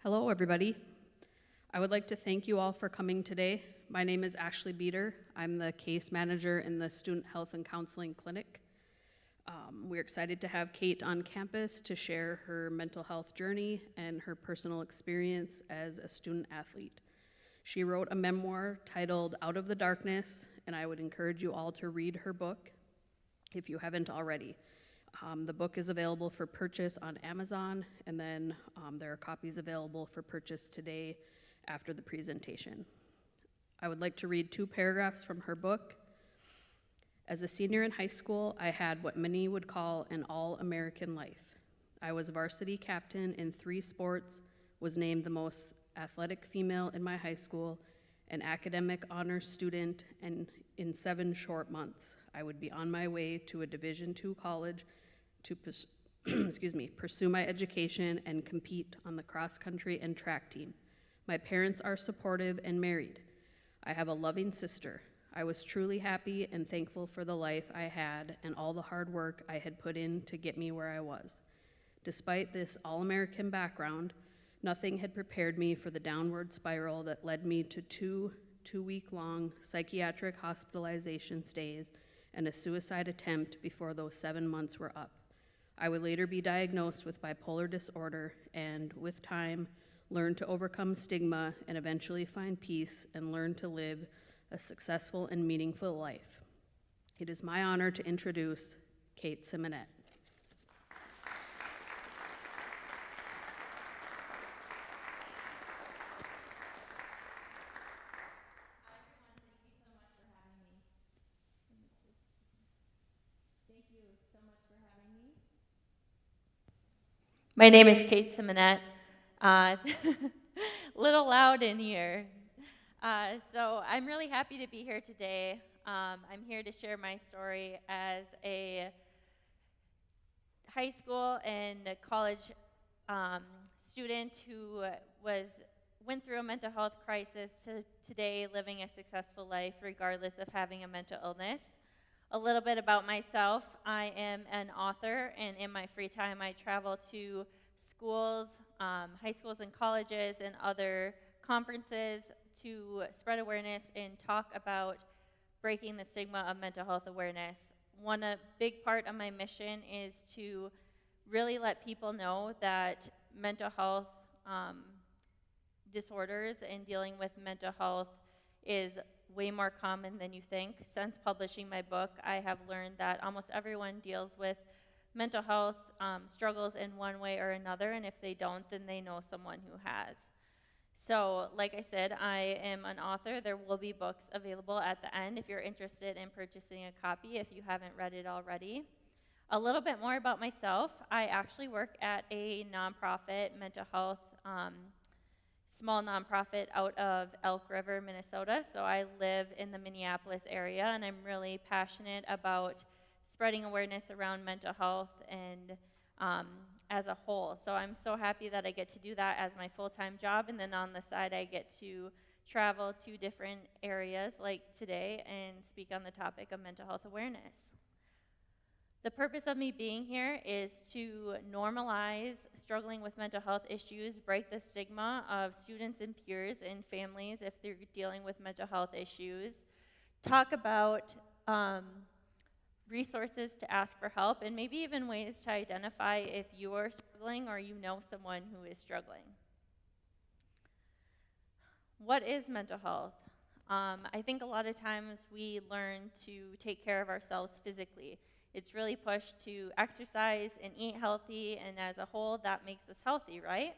Hello, everybody. I would like to thank you all for coming today. My name is Ashley Beater. I'm the case manager in the Student Health and Counseling Clinic. We're excited to have Kate on campus to share her mental health journey and her personal experience as a student athlete. She wrote a memoir titled Out of the Darkness, and I would encourage you all to read her book if you haven't already. The book is available for purchase on Amazon, and then there are copies available for purchase today after the presentation. I would like to read 2 paragraphs from her book. As a senior in high school, I had what many would call an all-American life. I was varsity captain in 3 sports, was named the most athletic female in my high school, an academic honors student, and in 7 short months, I would be on my way to a Division II college to pursue my education and compete on the cross-country and track team. My parents are supportive and married. I have a loving sister. I was truly happy and thankful for the life I had and all the hard work I had put in to get me where I was. Despite this all-American background, nothing had prepared me for the downward spiral that led me to 2 two-week-long psychiatric hospitalization stays and a suicide attempt before those 7 months were up. I would later be diagnosed with bipolar disorder and, with time, learn to overcome stigma and eventually find peace and learn to live a successful and meaningful life. It is my honor to introduce Kate Simonet. My name is Kate Simonet. Little loud in here. So I'm really happy to be here today. I'm here to share my story as a high school and college student who went through a mental health crisis to today living a successful life regardless of having a mental illness. A little bit about myself. I am an author, and in my free time I travel to schools, high schools and colleges and other conferences to spread awareness and talk about breaking the stigma of mental health awareness. One big part of my mission is to really let people know that mental health disorders and dealing with mental health is way more common than you think. Since publishing my book, I have learned that almost everyone deals with mental health struggles in one way or another, and if they don't, then they know someone who has. So, like I said, I am an author. There will be books available at the end if you're interested in purchasing a copy if you haven't read it already. A little bit more about myself. I actually work at a nonprofit mental health small nonprofit out of Elk River, Minnesota. So I live in the Minneapolis area, and I'm really passionate about spreading awareness around mental health and as a whole. So I'm so happy that I get to do that as my full-time job, and then on the side I get to travel to different areas like today and speak on the topic of mental health awareness. The purpose of me being here is to normalize struggling with mental health issues, break the stigma of students and peers and families if they're dealing with mental health issues, talk about resources to ask for help, and maybe even ways to identify if you're struggling or you know someone who is struggling. What is mental health? I think a lot of times we learn to take care of ourselves physically. It's really pushed to exercise and eat healthy, and as a whole, that makes us healthy, right?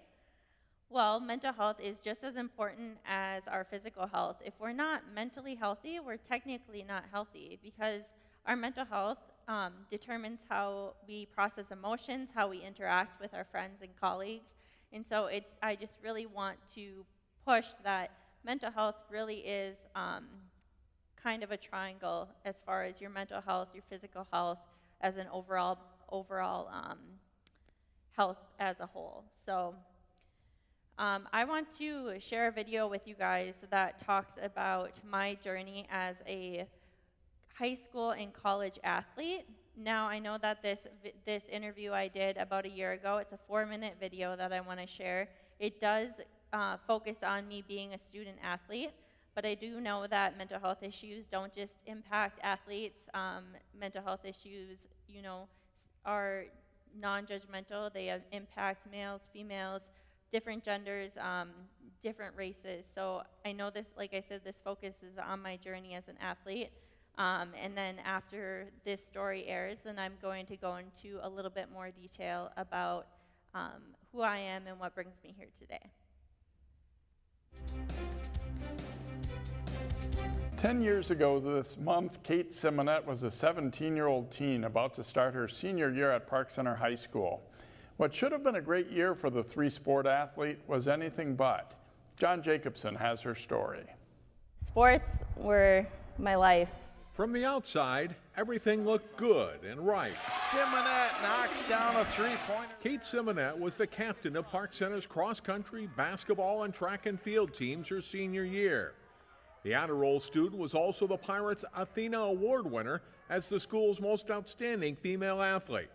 Well, mental health is just as important as our physical health. If we're not mentally healthy, we're technically not healthy, because our mental health determines how we process emotions, how we interact with our friends and colleagues. And so I just really want to push that mental health really is kind of a triangle as far as your mental health, your physical health, as an overall health as a whole. So I want to share a video with you guys that talks about my journey as a high school and college athlete. now I know that this interview I did about a year ago, it's a 4-minute video that I want to share. It does focus on me being a student athlete, but I do know that mental health issues don't just impact athletes. Mental health issues, you know, are non-judgmental. They impact males, females, different genders, different races. So I know this, like I said, this focuses on my journey as an athlete. And then after this story airs, then I'm going to go into a little bit more detail about who I am and what brings me here today. 10 years ago this month, Kate Simonet was a 17-year-old teen about to start her senior year at Park Center High School. What should have been a great year for the three-sport athlete was anything but. John Jacobson has her story. Sports were my life. From the outside, everything looked good and right. Simonet knocks down a three-pointer. Kate Simonet was the captain of Park Center's cross-country, basketball, and track and field teams her senior year. The honor roll student was also the Pirates' Athena Award winner as the school's most outstanding female athlete.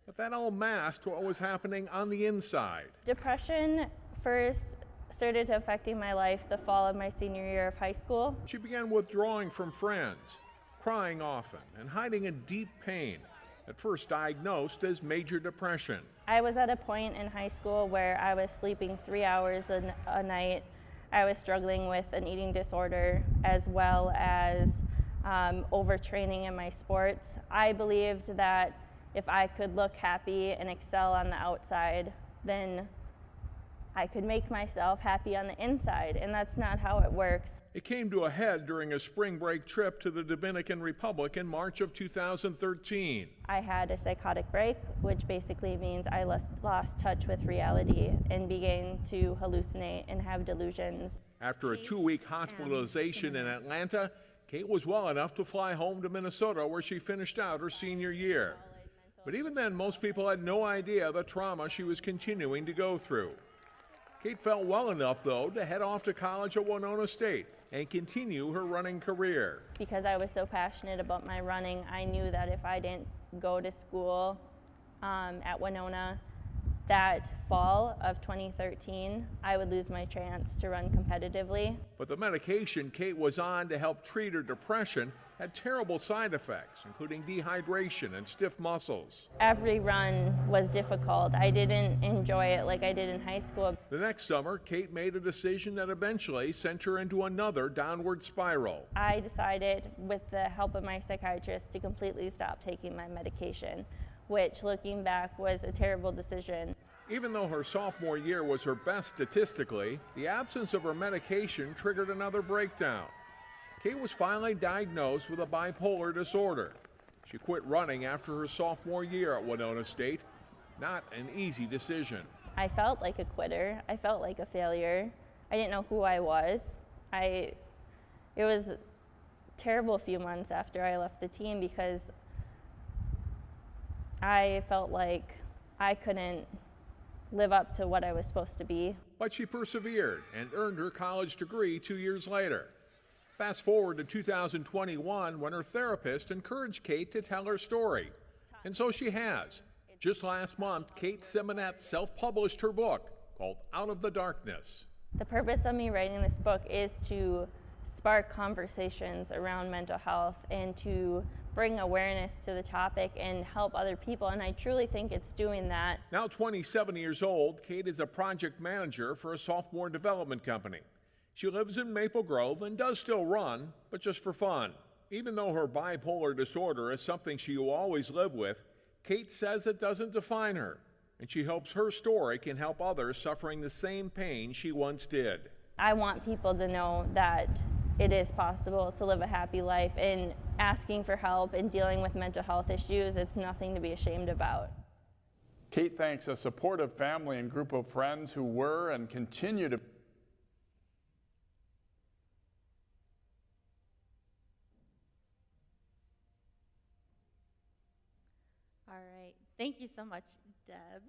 But that all masked what was happening on the inside. Depression first started to affecting my life the fall of my senior year of high school. She began withdrawing from friends, crying often, and hiding in deep pain, at first diagnosed as major depression. I was at a point in high school where I was sleeping 3 hours a night. I was struggling with an eating disorder as well as overtraining in my sports. I believed that if I could look happy and excel on the outside, then I could make myself happy on the inside, and that's not how it works. It came to a head during a spring break trip to the Dominican Republic in March of 2013. I had a psychotic break, which basically means I lost touch with reality and began to hallucinate and have delusions. After a 2-week hospitalization in Atlanta, Kate was well enough to fly home to Minnesota, where she finished out her senior year. But even then, most people had no idea the trauma she was continuing to go through. Kate felt well enough, though, to head off to college at Winona State and continue her running career. Because I was so passionate about my running, I knew that if I didn't go to school at Winona that fall of 2013, I would lose my chance to run competitively. But the medication Kate was on to help treat her depression had terrible side effects, including dehydration and stiff muscles. Every run was difficult. I didn't enjoy it like I did in high school. The next summer, Kate made a decision that eventually sent her into another downward spiral. I decided, with the help of my psychiatrist, to completely stop taking my medication, which, looking back, was a terrible decision. Even though her sophomore year was her best statistically, the absence of her medication triggered another breakdown. Kate was finally diagnosed with a bipolar disorder. She quit running after her sophomore year at Winona State. Not an easy decision. I felt like a quitter. I felt like a failure. I didn't know who I was. It was a terrible few months after I left the team because I felt like I couldn't live up to what I was supposed to be. But she persevered and earned her college degree 2 years later. Fast forward to 2021, when her therapist encouraged Kate to tell her story. And so she has. Just last month, Kate Simonet self-published her book called Out of the Darkness. The purpose of me writing this book is to spark conversations around mental health and to bring awareness to the topic and help other people, and I truly think it's doing that. Now 27 years old, Kate is a project manager for a sophomore development company. She lives in Maple Grove and does still run, but just for fun. Even though her bipolar disorder is something she will always live with, Kate says it doesn't define her, and she hopes her story can help others suffering the same pain she once did. I want people to know that it is possible to live a happy life, and asking for help and dealing with mental health issues, it's nothing to be ashamed about. Kate thanks a supportive family and group of friends who were and continue to All right. Thank you so much, Deb.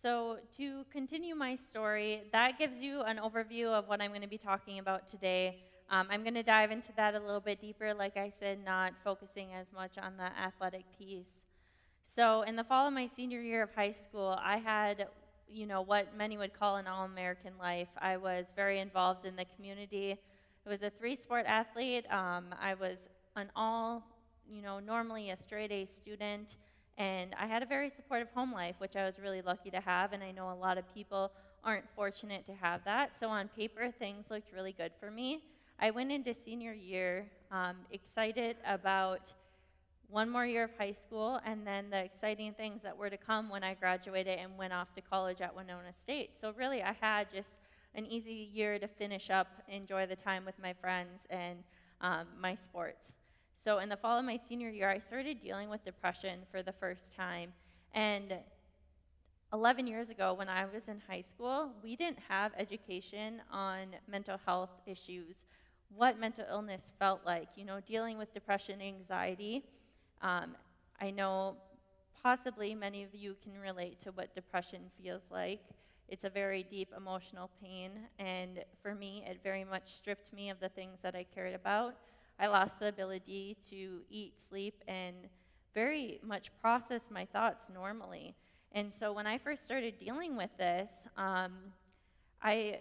So to continue my story, that gives you an overview of what I'm going to be talking about today. I'm going to dive into that a little bit deeper, like I said, not focusing as much on the athletic piece. So in the fall of my senior year of high school, I had, what many would call an all-American life. I was very involved in the community. I was a three-sport athlete. I was normally a straight-A student, and I had a very supportive home life, which I was really lucky to have, and I know a lot of people aren't fortunate to have that. So on paper, things looked really good for me. I went into senior year excited about one more year of high school, and then the exciting things that were to come when I graduated and went off to college at Winona State. So really, I had just an easy year to finish up, enjoy the time with my friends and my sports. So in the fall of my senior year, I started dealing with depression for the first time. And 11 years ago, when I was in high school, we didn't have education on mental health issues, what mental illness felt like, dealing with depression, anxiety. I know possibly many of you can relate to what depression feels like. It's a very deep emotional pain, and for me, it very much stripped me of the things that I cared about. I lost the ability to eat, sleep, and very much process my thoughts normally. And so when I first started dealing with this, I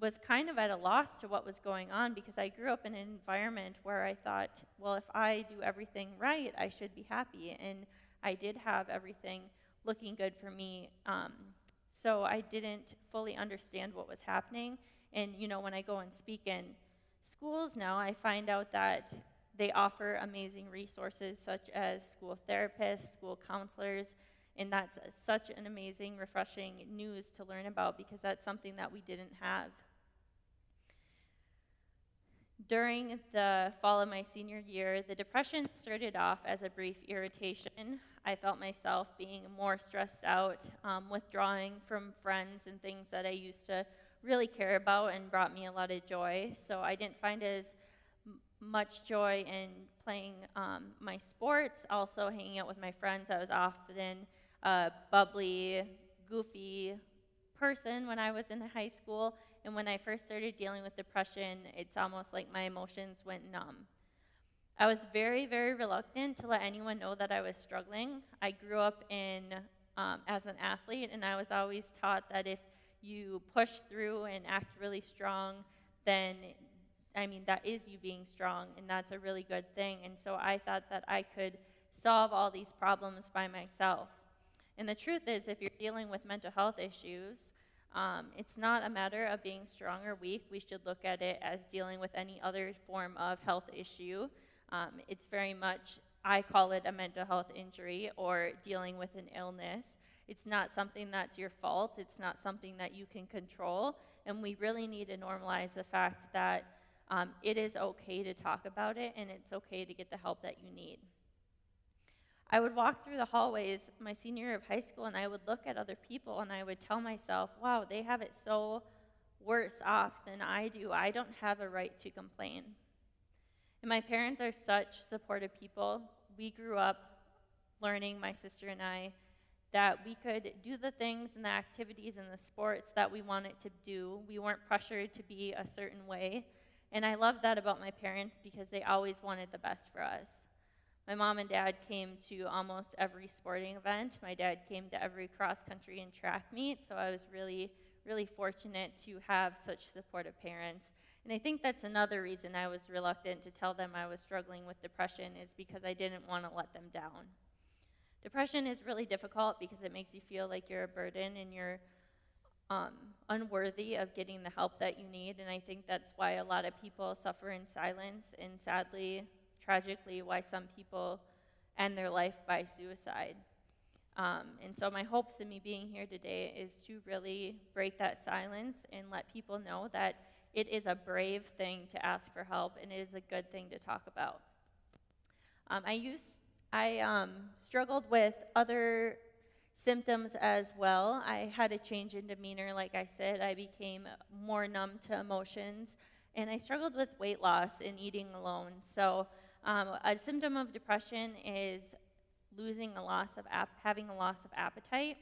was kind of at a loss to what was going on, because I grew up in an environment where I thought, well, if I do everything right, I should be happy. And I did have everything looking good for me. So I didn't fully understand what was happening. And, when I go and speak in schools now, I find out that they offer amazing resources such as school therapists, school counselors, and that's such an amazing, refreshing news to learn about, because that's something that we didn't have. During the fall of my senior year, the depression started off as a brief irritation. I felt myself being more stressed out, withdrawing from friends and things that I used to really care about and brought me a lot of joy. So I didn't find as much joy in playing my sports, also hanging out with my friends. I was often a bubbly, goofy person when I was in high school. And when I first started dealing with depression, it's almost like my emotions went numb. I was very, very reluctant to let anyone know that I was struggling. I grew up as an athlete, and I was always taught that if you push through and act really strong, then, that is you being strong, and that's a really good thing. And so I thought that I could solve all these problems by myself. And the truth is, if you're dealing with mental health issues, it's not a matter of being strong or weak. We should look at it as dealing with any other form of health issue. It's very much, I call it a mental health injury or dealing with an illness. It's not something that's your fault. It's not something that you can control. And we really need to normalize the fact that it is okay to talk about it, and it's okay to get the help that you need. I would walk through the hallways my senior year of high school, and I would look at other people, and I would tell myself, wow, they have it so worse off than I do. I don't have a right to complain. And my parents are such supportive people. We grew up learning, my sister and I, that we could do the things and the activities and the sports that we wanted to do. We weren't pressured to be a certain way. And I love that about my parents, because they always wanted the best for us. My mom and dad came to almost every sporting event. My dad came to every cross-country and track meet, so I was really, really fortunate to have such supportive parents. And I think that's another reason I was reluctant to tell them I was struggling with depression, is because I didn't want to let them down. Depression is really difficult because it makes you feel like you're a burden and you're unworthy of getting the help that you need, and I think that's why a lot of people suffer in silence, and sadly, tragically, why some people end their life by suicide. And so my hopes in me being here today is to really break that silence and let people know that it is a brave thing to ask for help, and it is a good thing to talk about. I struggled with other symptoms as well. I had a change in demeanor, like I said. I became more numb to emotions, and I struggled with weight loss and eating alone. So a symptom of depression is having a loss of appetite.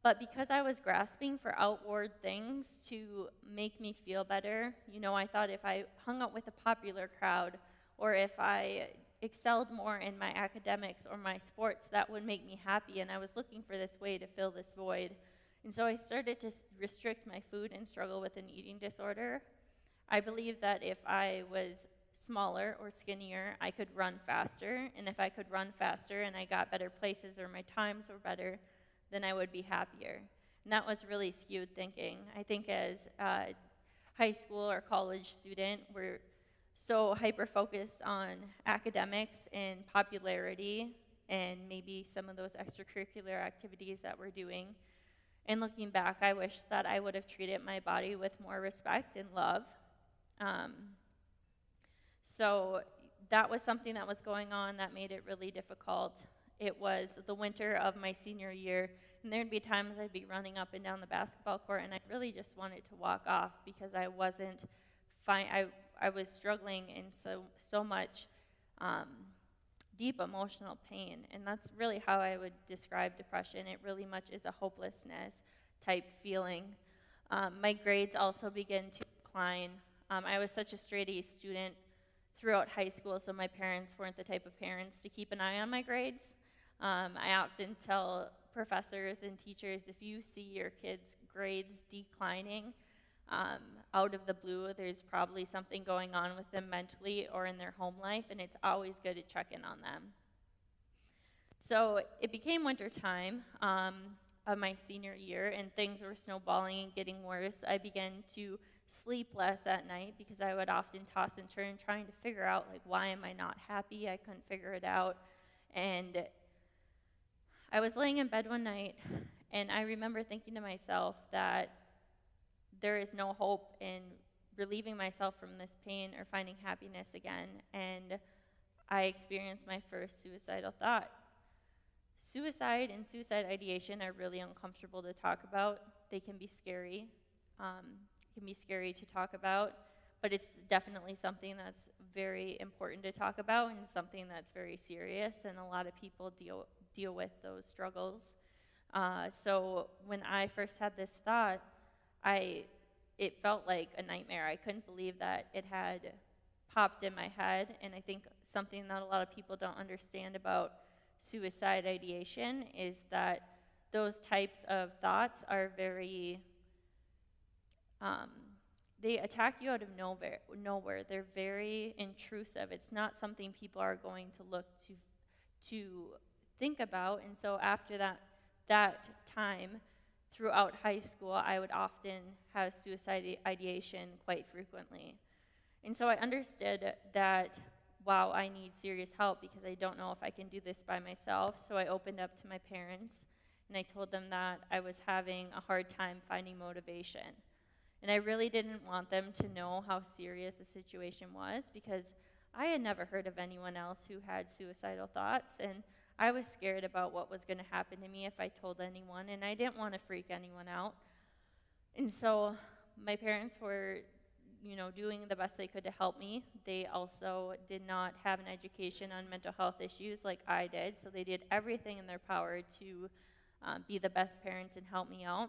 But because I was grasping for outward things to make me feel better, I thought if I hung out with a popular crowd, or if I excelled more in my academics or my sports, that would make me happy. And I was looking for this way to fill this void. And so I started to restrict my food and struggle with an eating disorder. I believed that if I was smaller or skinnier, I could run faster. And if I could run faster and I got better places or my times were better, then I would be happier. And that was really skewed thinking. I think as a high school or college student, we're so hyper-focused on academics and popularity and maybe some of those extracurricular activities that we're doing. And looking back, I wish that I would have treated my body with more respect and love. So that was something that was going on that made it really difficult. It was the winter of my senior year, and there'd be times I'd be running up and down the basketball court, and I really just wanted to walk off because I wasn't fine. I was struggling in so much deep emotional pain, and that's really how I would describe depression. It really much is a hopelessness type feeling. My grades also began to decline. I was such a straight A student throughout high school, so my parents weren't the type of parents to keep an eye on my grades. I often tell professors and teachers, if you see your kids' grades declining out of the blue, there's probably something going on with them mentally or in their home life, and it's always good to check in on them. So it became winter time of my senior year, and things were snowballing and getting worse. I began to sleep less at night because I would often toss and turn trying to figure out, like, why am I not happy? I couldn't figure it out. And I was laying in bed one night, and I remember thinking to myself that there is no hope in relieving myself from this pain or finding happiness again. And I experienced my first suicidal thought. Suicide and suicide ideation are really uncomfortable to talk about. They can be scary. It can be scary to talk about, but it's definitely something that's very important to talk about and something that's very serious, and a lot of people deal with those struggles. So when I first had this thought, it felt like a nightmare. I couldn't believe that it had popped in my head, and I think something that a lot of people don't understand about suicide ideation is that those types of thoughts are very, they attack you out of nowhere. They're very intrusive. It's not something people are going to look to think about, and so after that time, throughout high school, I would often have suicide ideation quite frequently. And so I understood that, wow, I need serious help because I don't know if I can do this by myself. So I opened up to my parents, and I told them that I was having a hard time finding motivation. And I really didn't want them to know how serious the situation was because I had never heard of anyone else who had suicidal thoughts, and I was scared about what was going to happen to me if I told anyone, and I didn't want to freak anyone out. And so my parents were, doing the best they could to help me. They also did not have an education on mental health issues like I did, so they did everything in their power to be the best parents and help me out.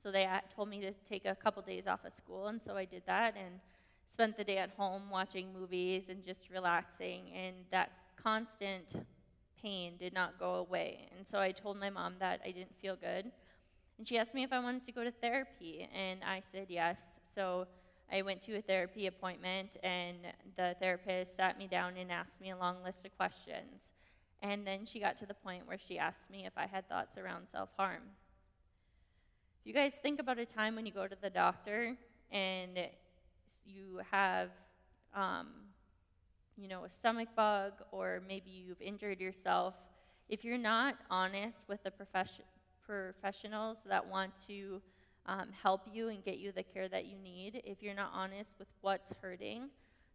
So they told me to take a couple days off of school, and so I did that and spent the day at home watching movies and just relaxing, and that constant pain did not go away. And so I told my mom that I didn't feel good, and she asked me if I wanted to go to therapy, and I said yes. So I went to a therapy appointment, and the therapist sat me down and asked me a long list of questions. And then she got to the point where she asked me if I had thoughts around self-harm. If you guys think about a time when you go to the doctor and you have a stomach bug, or maybe you've injured yourself, if you're not honest with the professionals that want to help you and get you the care that you need, if you're not honest with what's hurting,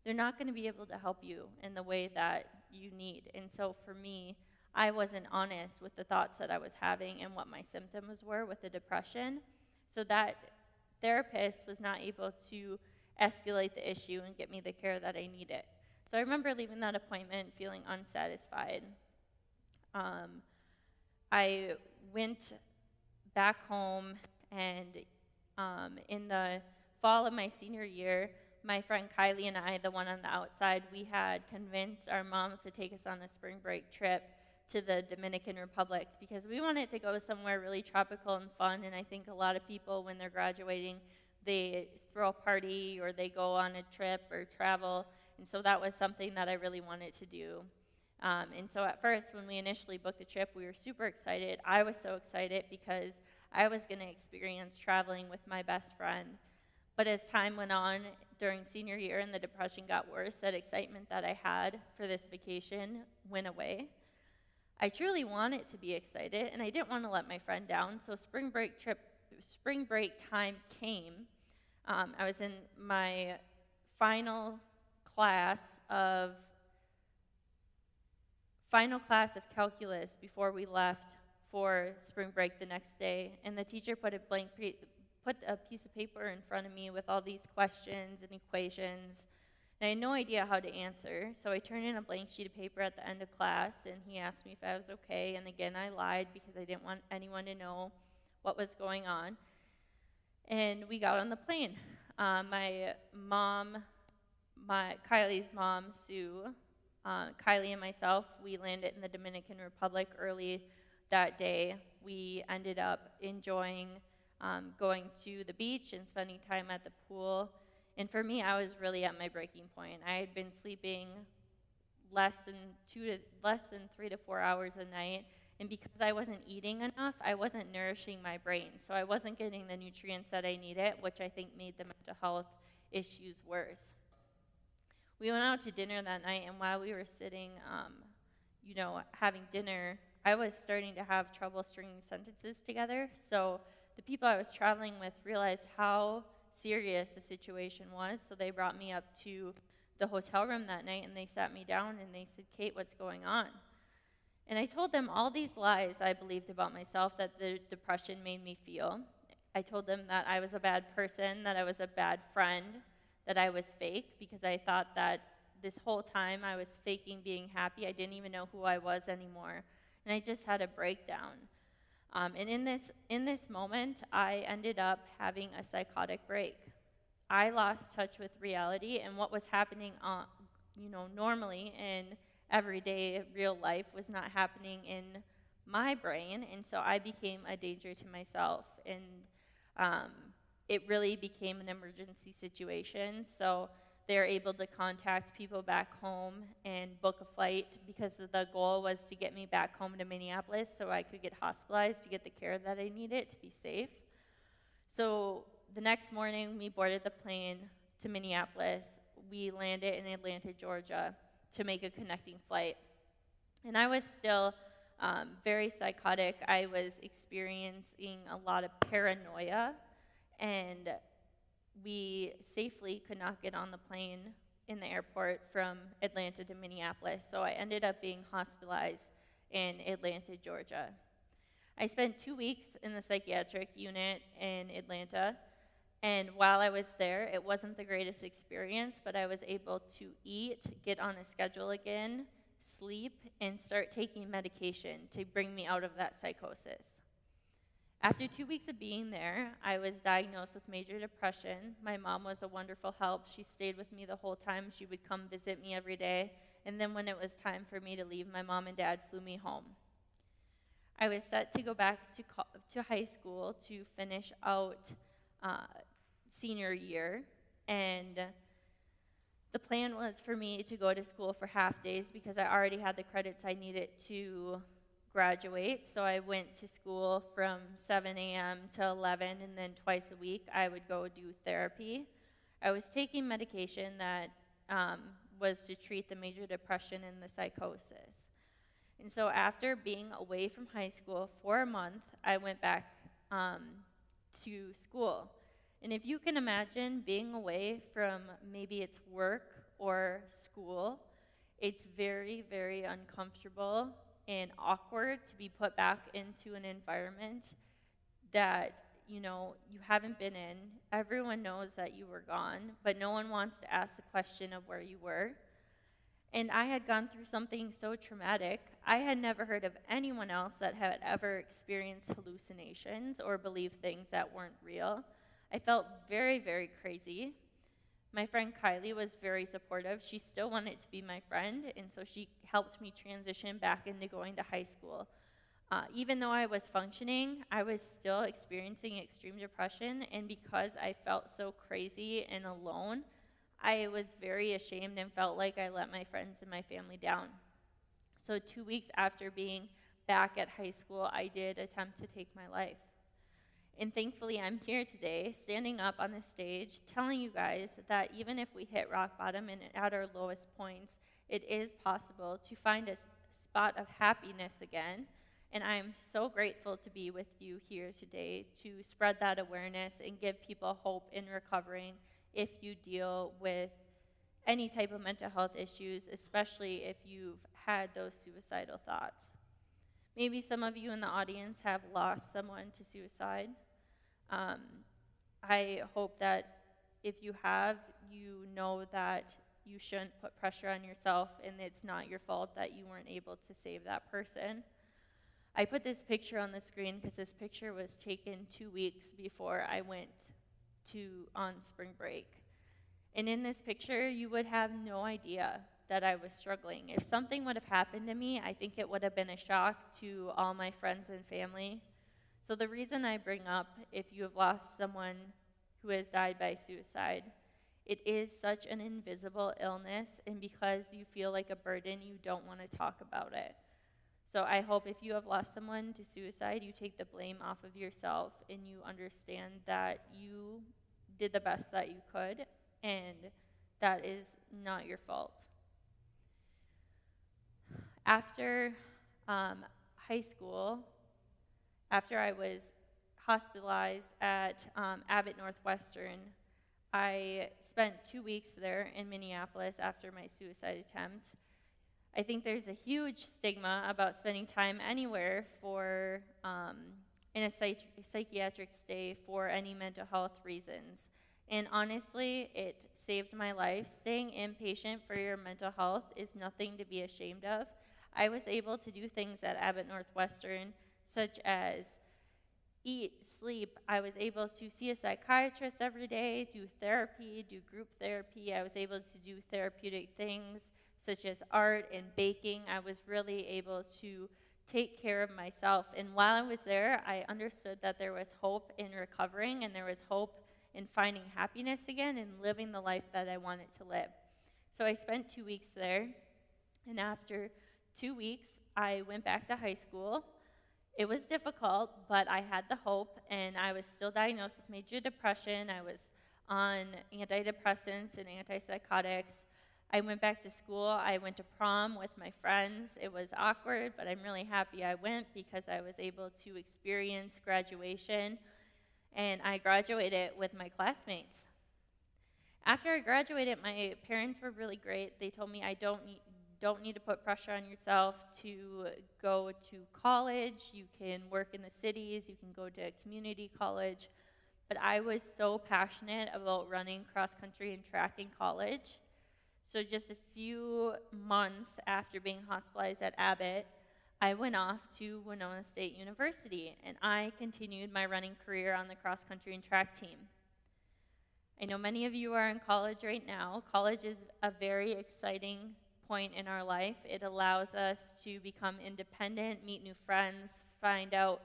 they're not going to be able to help you in the way that you need. And so for me, I wasn't honest with the thoughts that I was having and what my symptoms were with the depression, so that therapist was not able to escalate the issue and get me the care that I needed. So I remember leaving that appointment feeling unsatisfied. I went back home, and in the fall of my senior year, my friend Kylie and I, the one on the outside, we had convinced our moms to take us on a spring break trip to the Dominican Republic because we wanted to go somewhere really tropical and fun. And I think a lot of people, when they're graduating, they throw a party or they go on a trip or travel. And so that was something that I really wanted to do. And so at first, when we initially booked the trip, we were super excited. I was so excited because I was going to experience traveling with my best friend. But as time went on during senior year and the depression got worse, that excitement that I had for this vacation went away. I truly wanted to be excited, and I didn't want to let my friend down. So spring break time came. I was in my final class of calculus before we left for spring break the next day, and the teacher put a piece of paper in front of me with all these questions and equations, and I had no idea how to answer. So I turned in a blank sheet of paper at the end of class, and he asked me if I was okay, and again I lied because I didn't want anyone to know what was going on. And we got on the plane. Kylie's mom, Sue, Kylie and myself, we landed in the Dominican Republic early that day. We ended up enjoying going to the beach and spending time at the pool. And for me, I was really at my breaking point. I had been sleeping less than 3 to 4 hours a night. And because I wasn't eating enough, I wasn't nourishing my brain. So I wasn't getting the nutrients that I needed, which I think made the mental health issues worse. We went out to dinner that night, and while we were sitting, having dinner, I was starting to have trouble stringing sentences together. So the people I was traveling with realized how serious the situation was, so they brought me up to the hotel room that night, and they sat me down, and they said, "Kate, what's going on?" And I told them all these lies I believed about myself that the depression made me feel. I told them that I was a bad person, that I was a bad friend, that I was fake, because I thought that this whole time I was faking being happy. I didn't even know who I was anymore. And I just had a breakdown. And in this moment, I ended up having a psychotic break. I lost touch with reality, and what was happening normally in everyday real life was not happening in my brain, and so I became a danger to myself. And it really became an emergency situation. So they're able to contact people back home and book a flight because the goal was to get me back home to Minneapolis so I could get hospitalized to get the care that I needed to be safe. So the next morning, we boarded the plane to Minneapolis. We landed in Atlanta, Georgia, to make a connecting flight. And I was still very psychotic. I was experiencing a lot of paranoia, and we safely could not get on the plane in the airport from Atlanta to Minneapolis, so I ended up being hospitalized in Atlanta, Georgia. I spent 2 weeks in the psychiatric unit in Atlanta, and while I was there, it wasn't the greatest experience, but I was able to eat, get on a schedule again, sleep, and start taking medication to bring me out of that psychosis. After 2 weeks of being there, I was diagnosed with major depression. My mom was a wonderful help. She stayed with me the whole time. She would come visit me every day. And then when it was time for me to leave, my mom and dad flew me home. I was set to go back to high school to finish out senior year. And the plan was for me to go to school for half days because I already had the credits I needed to graduate. So I went to school from 7 a.m. to 11, and then twice a week I would go do therapy. I was taking medication that was to treat the major depression and the psychosis. And so after being away from high school for a month, I went back to school. And if you can imagine being away from maybe it's work or school, it's very, very uncomfortable and awkward to be put back into an environment that you haven't been in. Everyone knows that you were gone, but no one wants to ask the question of where you were. And I had gone through something so traumatic. I had never heard of anyone else that had ever experienced hallucinations or believed things that weren't real. I felt very, very crazy. My friend Kylie was very supportive. She still wanted to be my friend, and so she helped me transition back into going to high school. Even though I was functioning, I was still experiencing extreme depression, and because I felt so crazy and alone, I was very ashamed and felt like I let my friends and my family down. So 2 weeks after being back at high school, I did attempt to take my life. And thankfully, I'm here today, standing up on the stage, telling you guys that even if we hit rock bottom and at our lowest points, it is possible to find a spot of happiness again. And I'm so grateful to be with you here today to spread that awareness and give people hope in recovering if you deal with any type of mental health issues, especially if you've had those suicidal thoughts. Maybe some of you in the audience have lost someone to suicide. I hope that if you have, you know that you shouldn't put pressure on yourself and it's not your fault that you weren't able to save that person. I put this picture on the screen because this picture was taken 2 weeks before I went on spring break. And in this picture, you would have no idea that I was struggling. If something would have happened to me, I think it would have been a shock to all my friends and family. So the reason I bring up, if you have lost someone who has died by suicide, it is such an invisible illness, and because you feel like a burden, you don't want to talk about it. So I hope if you have lost someone to suicide, you take the blame off of yourself and you understand that you did the best that you could, and that is not your fault. After high school, after I was hospitalized at Abbott Northwestern, I spent 2 weeks there in Minneapolis after my suicide attempt. I think there's a huge stigma about spending time anywhere for in a psychiatric stay for any mental health reasons. And honestly, it saved my life. Staying inpatient for your mental health is nothing to be ashamed of. I was able to do things at Abbott Northwestern, such as eat, sleep. I was able to see a psychiatrist every day, do therapy, do group therapy. I was able to do therapeutic things such as art and baking. I was really able to take care of myself. And while I was there, I understood that there was hope in recovering, and there was hope in finding happiness again and living the life that I wanted to live. So I spent 2 weeks there, and after 2 weeks, I went back to high school. It was difficult, but I had the hope, and I was still diagnosed with major depression. I was on antidepressants and antipsychotics. I went back to school. I went to prom with my friends. It was awkward, but I'm really happy I went because I was able to experience graduation, and I graduated with my classmates. After I graduated, my parents were really great. They told me I don't need to put pressure on yourself to go to college. You can work in the cities. You can go to a community college. But I was so passionate about running cross country and track in college. So just a few months after being hospitalized at Abbott, I went off to Winona State University, and I continued my running career on the cross country and track team. I know many of you are in college right now. College is a very exciting point in our life. It allows us to become independent, meet new friends, find out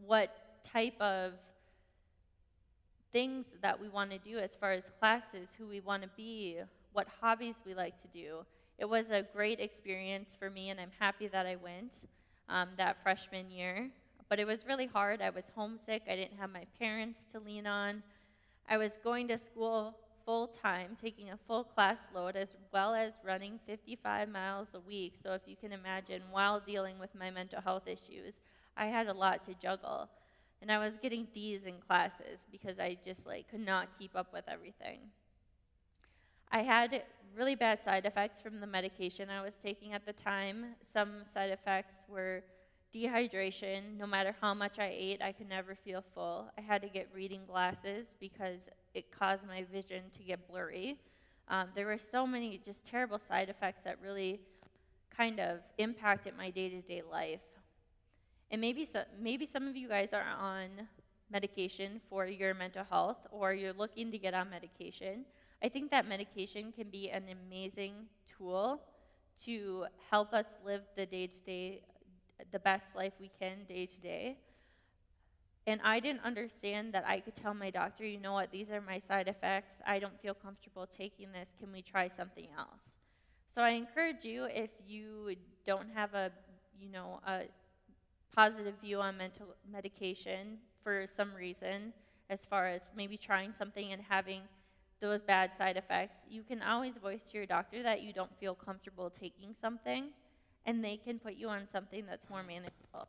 what type of things that we want to do as far as classes, who we want to be, what hobbies we like to do. It was a great experience for me, and I'm happy that I went that freshman year. But it was really hard. I was homesick. I didn't have my parents to lean on. I was going to school full-time, taking a full class load, as well as running 55 miles a week. So if you can imagine, while dealing with my mental health issues, I had a lot to juggle. And I was getting D's in classes because I just could not keep up with everything. I had really bad side effects from the medication I was taking at the time. Some side effects were dehydration. No matter how much I ate, I could never feel full. I had to get reading glasses because it caused my vision to get blurry. There were so many just terrible side effects that really kind of impacted my day-to-day life. And maybe some of you guys are on medication for your mental health, or you're looking to get on medication. I think that medication can be an amazing tool to help us live the day-to-day, the best life we can day to day. And I didn't understand that I could tell my doctor, you know what, these are my side effects. I don't feel comfortable taking this. Can we try something else? So I encourage you, if you don't have a positive view on mental medication for some reason, as far as maybe trying something and having those bad side effects, you can always voice to your doctor that you don't feel comfortable taking something, and they can put you on something that's more manageable.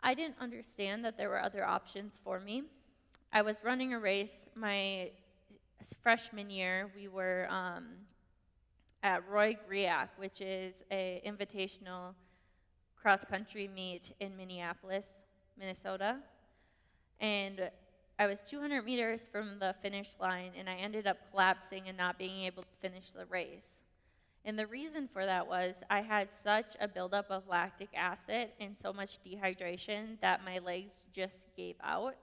I didn't understand that there were other options for me. I was running a race my freshman year. We were at Roy Griak, which is an invitational cross-country meet in Minneapolis, Minnesota. And I was 200 meters from the finish line, and I ended up collapsing and not being able to finish the race. And the reason for that was I had such a buildup of lactic acid and so much dehydration that my legs just gave out.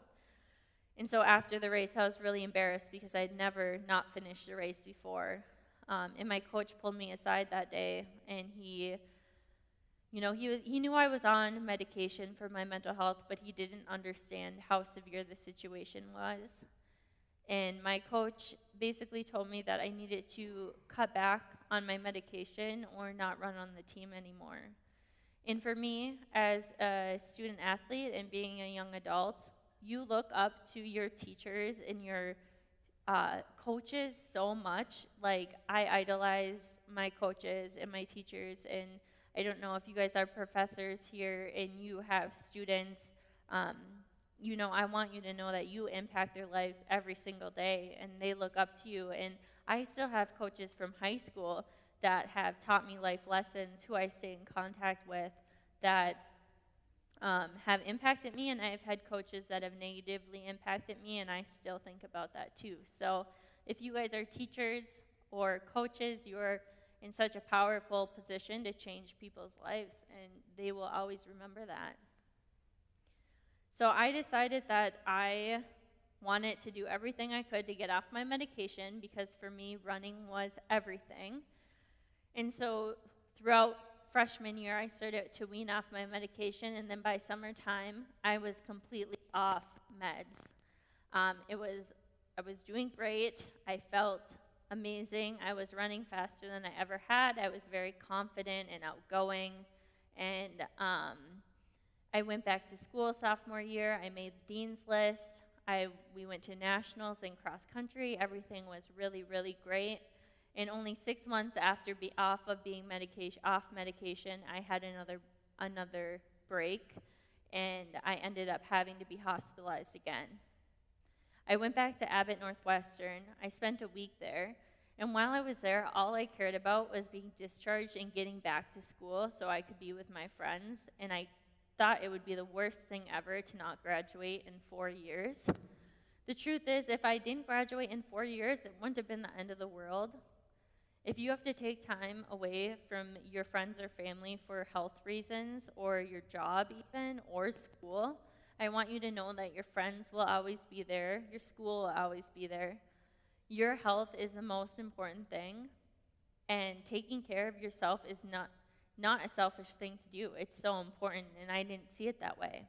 And so after the race, I was really embarrassed because I'd never not finished a race before. And my coach pulled me aside that day, and he knew I was on medication for my mental health, but he didn't understand how severe the situation was. And my coach basically told me that I needed to cut back on my medication or not run on the team anymore. And for me, as a student athlete and being a young adult, you look up to your teachers and your coaches so much. Like, I idolize my coaches and my teachers, and I don't know if you guys are professors here and you have students. I want you to know that you impact their lives every single day, and they look up to you. And I still have coaches from high school that have taught me life lessons, who I stay in contact with, that have impacted me, and I've had coaches that have negatively impacted me, and I still think about that too. So if you guys are teachers or coaches, you're in such a powerful position to change people's lives, and they will always remember that. So I decided that I wanted to do everything I could to get off my medication, because for me, running was everything. And so throughout freshman year, I started to wean off my medication, and then by summertime, I was completely off meds. I was doing great. I felt amazing. I was running faster than I ever had. I was very confident and outgoing, and I went back to school sophomore year. I made the dean's list. We went to nationals in cross country. Everything was really, really great. And only 6 months after off medication, I had another break, and I ended up having to be hospitalized again. I went back to Abbott Northwestern. I spent a week there, and while I was there, all I cared about was being discharged and getting back to school so I could be with my friends, and I thought it would be the worst thing ever to not graduate in 4 years. The truth is, if I didn't graduate in 4 years, it wouldn't have been the end of the world. If you have to take time away from your friends or family for health reasons, or your job even, or school, I want you to know that your friends will always be there, your school will always be there. Your health is the most important thing, and taking care of yourself is not a selfish thing to do. It's so important, and I didn't see it that way.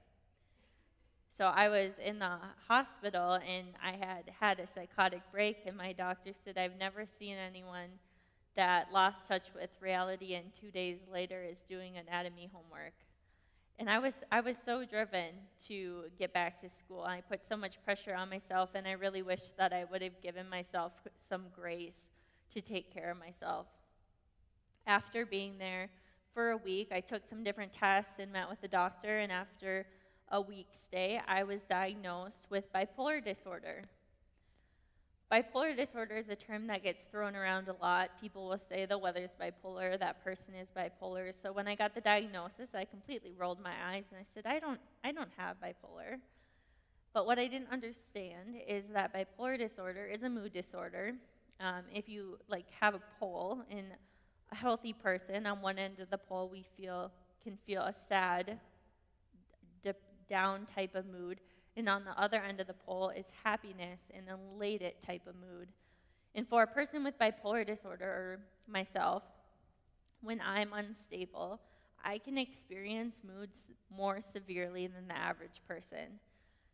So I was in the hospital, and I had a psychotic break, and my doctor said, I've never seen anyone that lost touch with reality and 2 days later is doing anatomy homework. And I was so driven to get back to school. I put so much pressure on myself, and I really wished that I would have given myself some grace to take care of myself. After being there for a week, I took some different tests and met with the doctor, and after a week's stay, I was diagnosed with bipolar disorder. Bipolar disorder is a term that gets thrown around a lot. People will say the weather's bipolar, that person is bipolar. So when I got the diagnosis, I completely rolled my eyes and I said, I don't have bipolar. But what I didn't understand is that bipolar disorder is a mood disorder, If you like have a pole, and a healthy person on one end of the pole can feel a sad, down type of mood, and on the other end of the pole is happiness and elated type of mood. And for a person with bipolar disorder, or myself, when I'm unstable, I can experience moods more severely than the average person.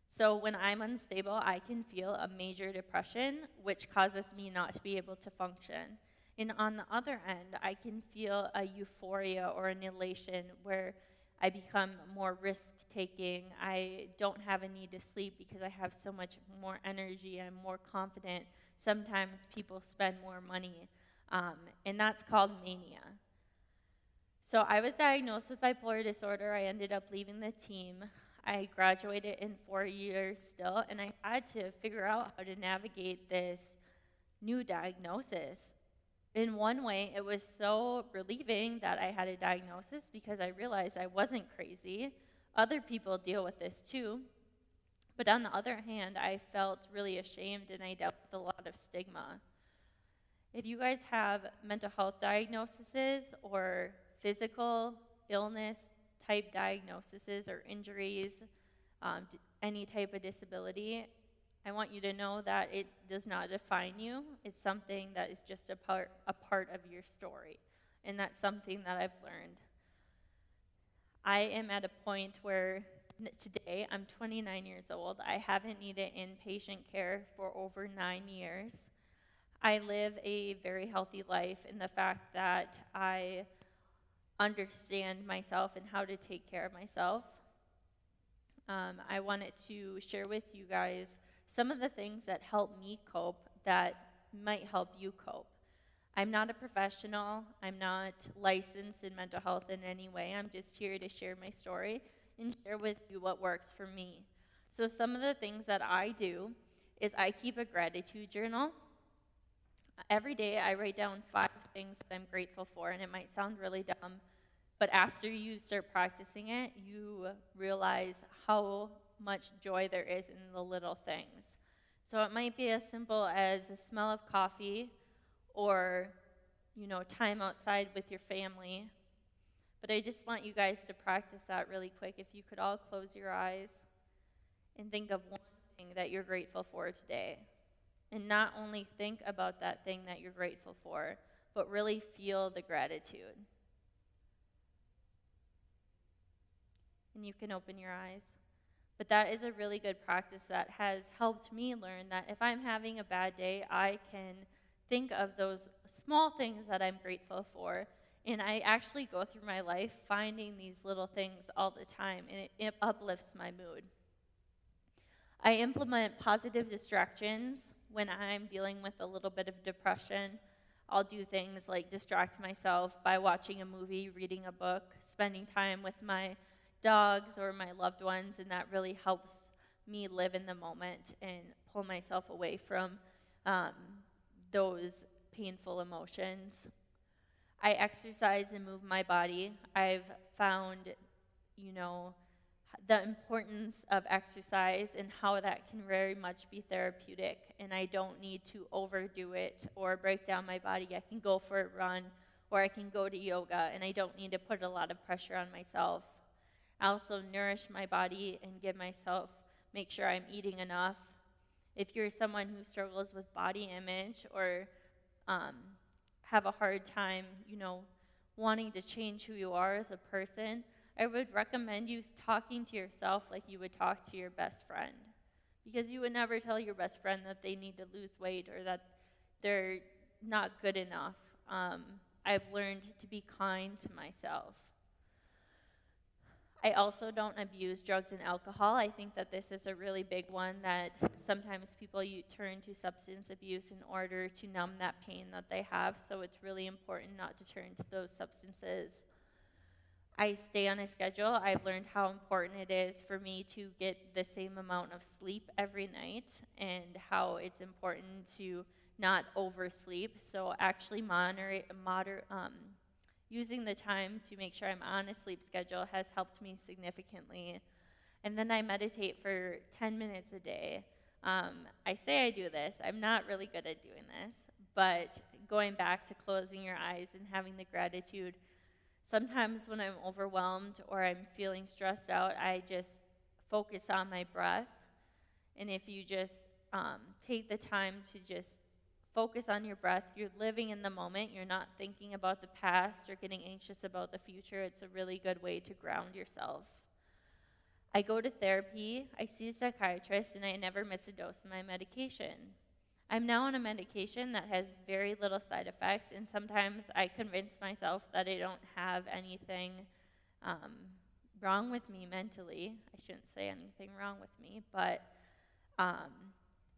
So when I'm unstable, I can feel a major depression, which causes me not to be able to function. And on the other end, I can feel a euphoria or an elation where I become more risk-taking. I don't have a need to sleep because I have so much more energy. I'm more confident. Sometimes people spend more money, and that's called mania. So I was diagnosed with bipolar disorder. I ended up leaving the team. I graduated in 4 years still, and I had to figure out how to navigate this new diagnosis. In one way, it was so relieving that I had a diagnosis because I realized I wasn't crazy. Other people deal with this too. But on the other hand, I felt really ashamed, and I dealt with a lot of stigma. If you guys have mental health diagnoses or physical illness type diagnoses or injuries, any type of disability, I want you to know that it does not define you. It's something that is just a part of your story, and that's something that I've learned. I am at a point where today, I'm 29 years old. I haven't needed inpatient care for over 9 years. I live a very healthy life in the fact that I understand myself and how to take care of myself. I wanted to share with you guys some of the things that help me cope that might help you cope. I'm not a professional. I'm not licensed in mental health in any way. I'm just here to share my story and share with you what works for me. So some of the things that I do is I keep a gratitude journal. Every day I write down 5 things that I'm grateful for, and it might sound really dumb, but after you start practicing it, you realize how much joy there is in the little things. So it might be as simple as the smell of coffee or, time outside with your family. But I just want you guys to practice that really quick. If you could all close your eyes and think of one thing that you're grateful for today. And not only think about that thing that you're grateful for, but really feel the gratitude. And you can open your eyes. But that is a really good practice that has helped me learn that if I'm having a bad day, I can think of those small things that I'm grateful for. And I actually go through my life finding these little things all the time, and it uplifts my mood. I implement positive distractions when I'm dealing with a little bit of depression. I'll do things like distract myself by watching a movie, reading a book, spending time with my dogs or my loved ones, and that really helps me live in the moment and pull myself away from those painful emotions. I exercise and move my body. I've found, the importance of exercise and how that can very much be therapeutic, and I don't need to overdo it or break down my body. I can go for a run, or I can go to yoga, and I don't need to put a lot of pressure on myself. I also nourish my body and make sure I'm eating enough. If you're someone who struggles with body image or have a hard time, wanting to change who you are as a person, I would recommend you talking to yourself like you would talk to your best friend. Because you would never tell your best friend that they need to lose weight or that they're not good enough. I've learned to be kind to myself. I also don't abuse drugs and alcohol. I think that this is a really big one that sometimes people turn to substance abuse in order to numb that pain that they have, so it's really important not to turn to those substances. I stay on a schedule. I've learned how important it is for me to get the same amount of sleep every night and how it's important to not oversleep, so actually using the time to make sure I'm on a sleep schedule has helped me significantly. And then I meditate for 10 minutes a day. I say I do this. I'm not really good at doing this, But going back to closing your eyes and having the gratitude, sometimes when I'm overwhelmed or I'm feeling stressed out, I just focus on my breath. And if you just take the time to just focus on your breath, you're living in the moment, you're not thinking about the past or getting anxious about the future. It's a really good way to ground yourself. I go to therapy, I see a psychiatrist, and I never miss a dose of my medication. I'm now on a medication that has very little side effects, and sometimes I convince myself that I don't have anything wrong with me mentally. I shouldn't say anything wrong with me, but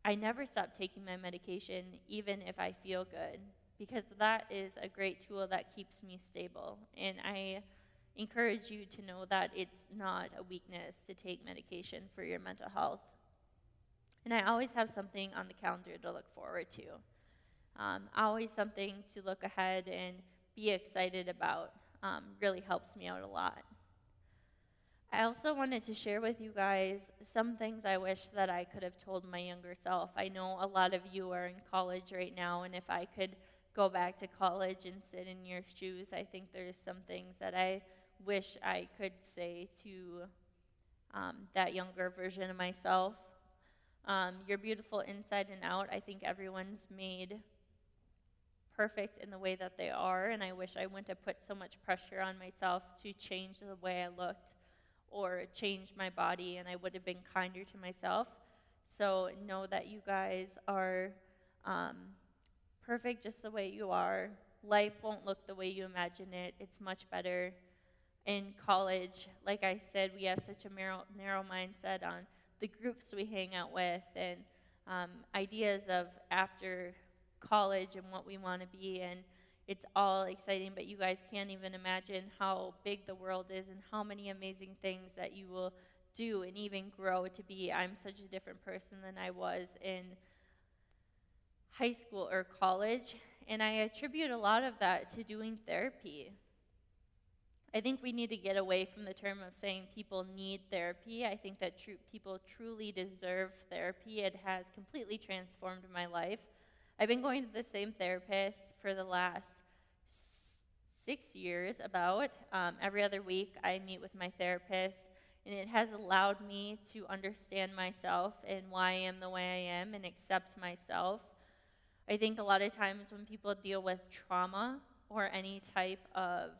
I never stop taking my medication, even if I feel good, because that is a great tool that keeps me stable. And I encourage you to know that it's not a weakness to take medication for your mental health. And I always have something on the calendar to look forward to. Always something to look ahead and be excited about. Really helps me out a lot. I also wanted to share with you guys some things I wish that I could have told my younger self. I know a lot of you are in college right now, and if I could go back to college and sit in your shoes, I think there's some things that I wish I could say to that younger version of myself. You're beautiful inside and out. I think everyone's made perfect in the way that they are, and I wish I wouldn't have put so much pressure on myself to change the way I looked or change my body, and I would have been kinder to myself. So know that you guys are perfect just the way you are. Life won't look the way you imagine it. It's much better. In college, like I said, we have such a narrow mindset on the groups we hang out with and ideas of after college and what we want to be, and it's all exciting, but you guys can't even imagine how big the world is and how many amazing things that you will do and even grow to be. I'm such a different person than I was in high school or college, and I attribute a lot of that to doing therapy. I think we need to get away from the term of saying people need therapy. I think that people truly deserve therapy. It has completely transformed my life. I've been going to the same therapist for the last 6 years about. Every other week I meet with my therapist, and it has allowed me to understand myself and why I am the way I am and accept myself. I think a lot of times when people deal with trauma or any type of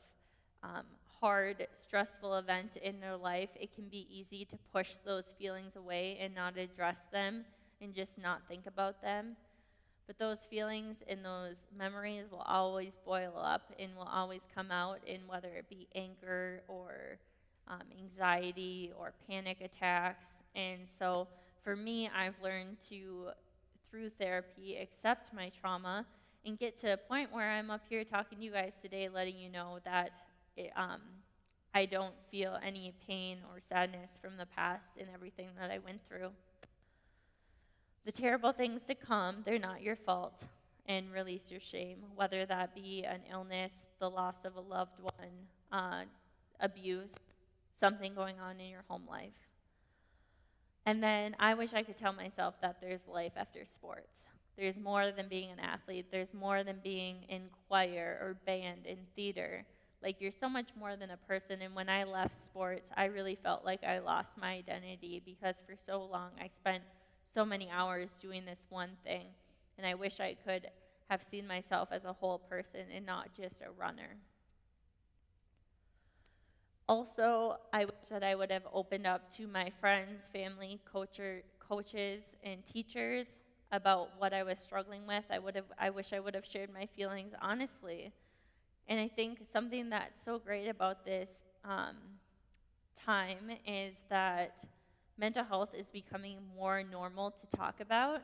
hard, stressful event in their life, it can be easy to push those feelings away and not address them and just not think about them. But those feelings and those memories will always boil up and will always come out in whether it be anger or anxiety or panic attacks. And so for me, I've learned to, through therapy, accept my trauma and get to a point where I'm up here talking to you guys today, letting you know that I don't feel any pain or sadness from the past and everything that I went through. The terrible things to come, they're not your fault, and release your shame, whether that be an illness, the loss of a loved one, abuse, something going on in your home life. And then I wish I could tell myself that there's life after sports. There's more than being an athlete. There's more than being in choir or band and theater. Like, you're so much more than a person. And when I left sports, I really felt like I lost my identity because for so long I spent so many hours doing this one thing. And I wish I could have seen myself as a whole person and not just a runner. Also, I wish that I would have opened up to my friends, family, coaches, and teachers about what I was struggling with. I wish I would have shared my feelings honestly. And I think something that's so great about this time is that mental health is becoming more normal to talk about.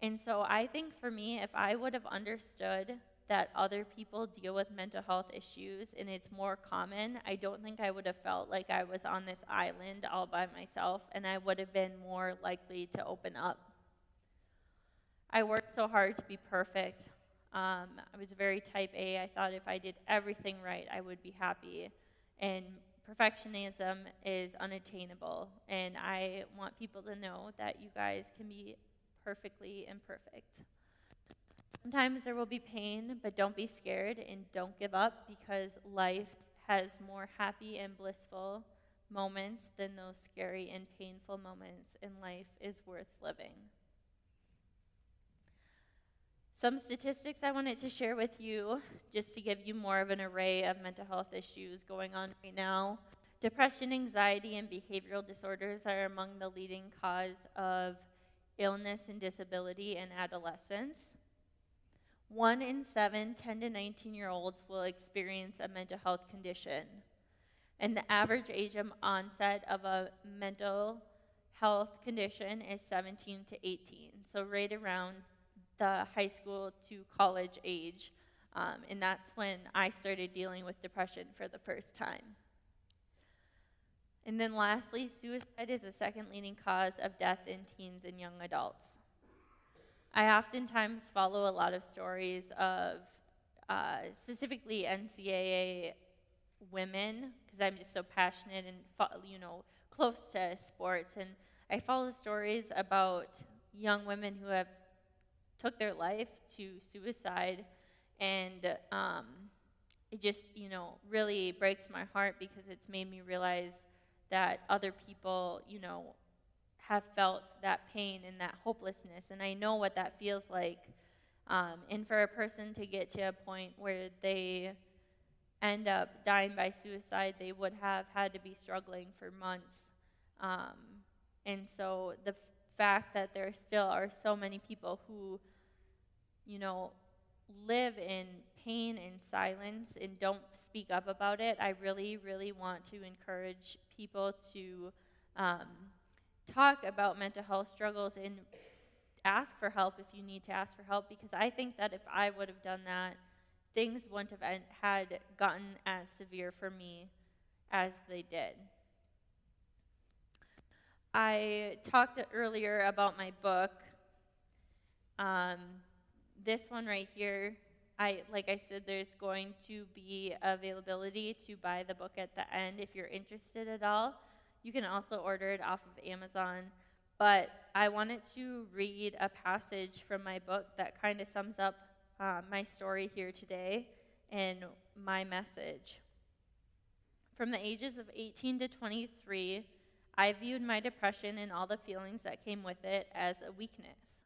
And so I think for me, if I would have understood that other people deal with mental health issues and it's more common, I don't think I would have felt like I was on this island all by myself, and I would have been more likely to open up. I worked so hard to be perfect. I was very type A. I thought if I did everything right, I would be happy. And perfectionism is unattainable. And I want people to know that you guys can be perfectly imperfect. Sometimes there will be pain, but don't be scared and don't give up, because life has more happy and blissful moments than those scary and painful moments, and life is worth living. Some statistics I wanted to share with you, just to give you more of an array of mental health issues going on right now. Depression, anxiety, and behavioral disorders are among the leading cause of illness and disability in adolescents. 1 in 7 10 to 19-year-olds will experience a mental health condition. And the average age of onset of a mental health condition is 17 to 18, so right around the high school to college age. And that's when I started dealing with depression for the first time. And then lastly, suicide is the second leading cause of death in teens and young adults. I oftentimes follow a lot of stories of specifically NCAA women, because I'm just so passionate and close to sports, and I follow stories about young women who have took their life to suicide, and it just really breaks my heart, because it's made me realize that other people have felt that pain and that hopelessness, and I know what that feels like. And for a person to get to a point where they end up dying by suicide, they would have had to be struggling for months. And so the fact that there still are so many people who, live in pain and silence and don't speak up about it, I really, really want to encourage people to talk about mental health struggles and ask for help if you need to ask for help, because I think that if I would have done that, things wouldn't have had gotten as severe for me as they did. I talked earlier about my book. This one right here, like I said, there's going to be availability to buy the book at the end if you're interested at all. You can also order it off of Amazon. But I wanted to read a passage from my book that kind of sums up my story here today and my message. From the ages of 18 to 23, I viewed my depression and all the feelings that came with it as a weakness.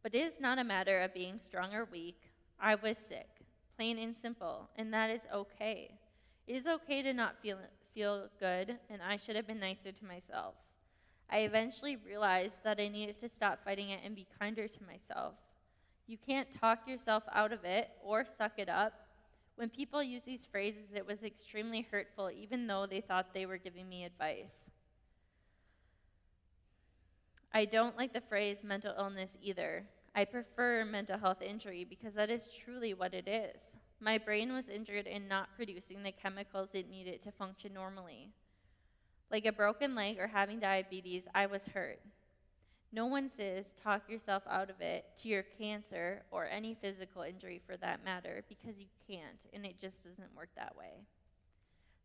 But it is not a matter of being strong or weak. I was sick, plain and simple, and that is okay. It is okay to not feel good, and I should have been nicer to myself. I eventually realized that I needed to stop fighting it and be kinder to myself. You can't talk yourself out of it or suck it up. When people use these phrases, it was extremely hurtful, even though they thought they were giving me advice. I don't like the phrase mental illness either. I prefer mental health injury, because that is truly what it is. My brain was injured and not producing the chemicals it needed to function normally. Like a broken leg or having diabetes, I was hurt. No one says talk yourself out of it to your cancer or any physical injury for that matter, because you can't, and it just doesn't work that way.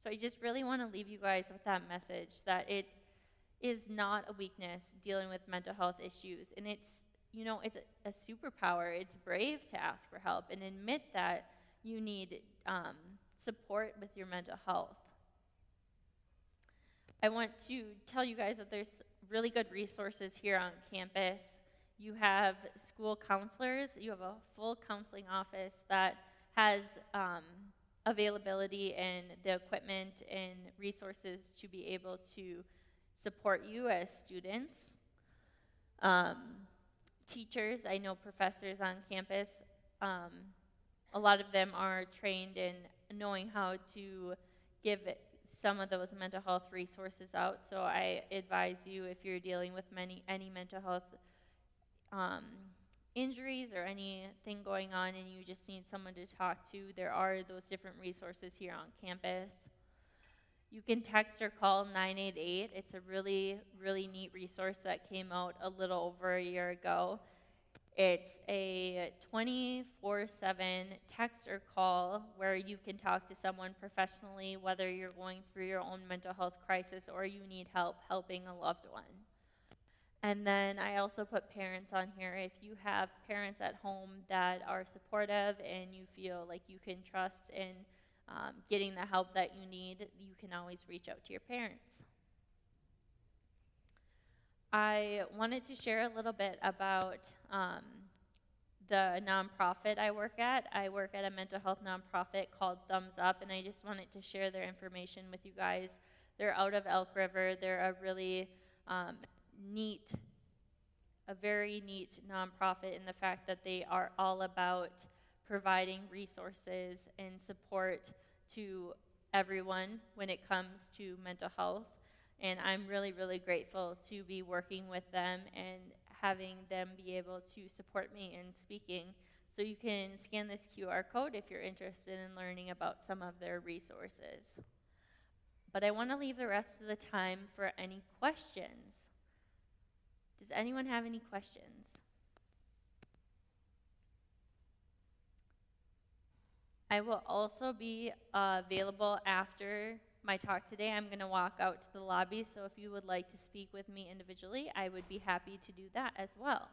So I just really want to leave you guys with that message, that it is not a weakness dealing with mental health issues, and it's a superpower. It's brave to ask for help and admit that you need support with your mental health. I want to tell you guys that there's really good resources here on campus. You have school counselors. You have a full counseling office that has availability and the equipment and resources to be able to support you as students. Teachers, I know professors on campus, a lot of them are trained in knowing how to give some of those mental health resources out. So I advise you, if you're dealing with any mental health injuries or anything going on and you just need someone to talk to, there are those different resources here on campus. You can text or call 988. It's a really, really neat resource that came out a little over a year ago. It's a 24/7 text or call where you can talk to someone professionally, whether you're going through your own mental health crisis or you need help helping a loved one. And then I also put parents on here. If you have parents at home that are supportive and you feel like you can trust in getting the help that you need, you can always reach out to your parents. I wanted to share a little bit about the nonprofit I work at. I work at a mental health nonprofit called Thumbs Up, and I just wanted to share their information with you guys. They're out of Elk River. They're a really very neat nonprofit in the fact that they are all about providing resources and support to everyone when it comes to mental health. And I'm really, really grateful to be working with them and having them be able to support me in speaking. So you can scan this QR code if you're interested in learning about some of their resources. But I want to leave the rest of the time for any questions. Does anyone have any questions? I will also be available after my talk today. I'm going to walk out to the lobby, so if you would like to speak with me individually, I would be happy to do that as well.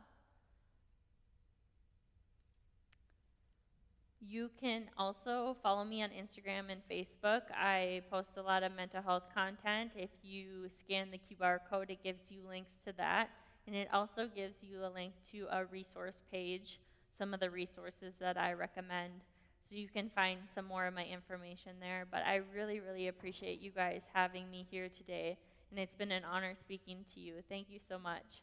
You can also follow me on Instagram and Facebook. I post a lot of mental health content. If you scan the QR code, it gives you links to that. And it also gives you a link to a resource page, some of the resources that I recommend. So you can find some more of my information there. But I really, really appreciate you guys having me here today. And it's been an honor speaking to you. Thank you so much.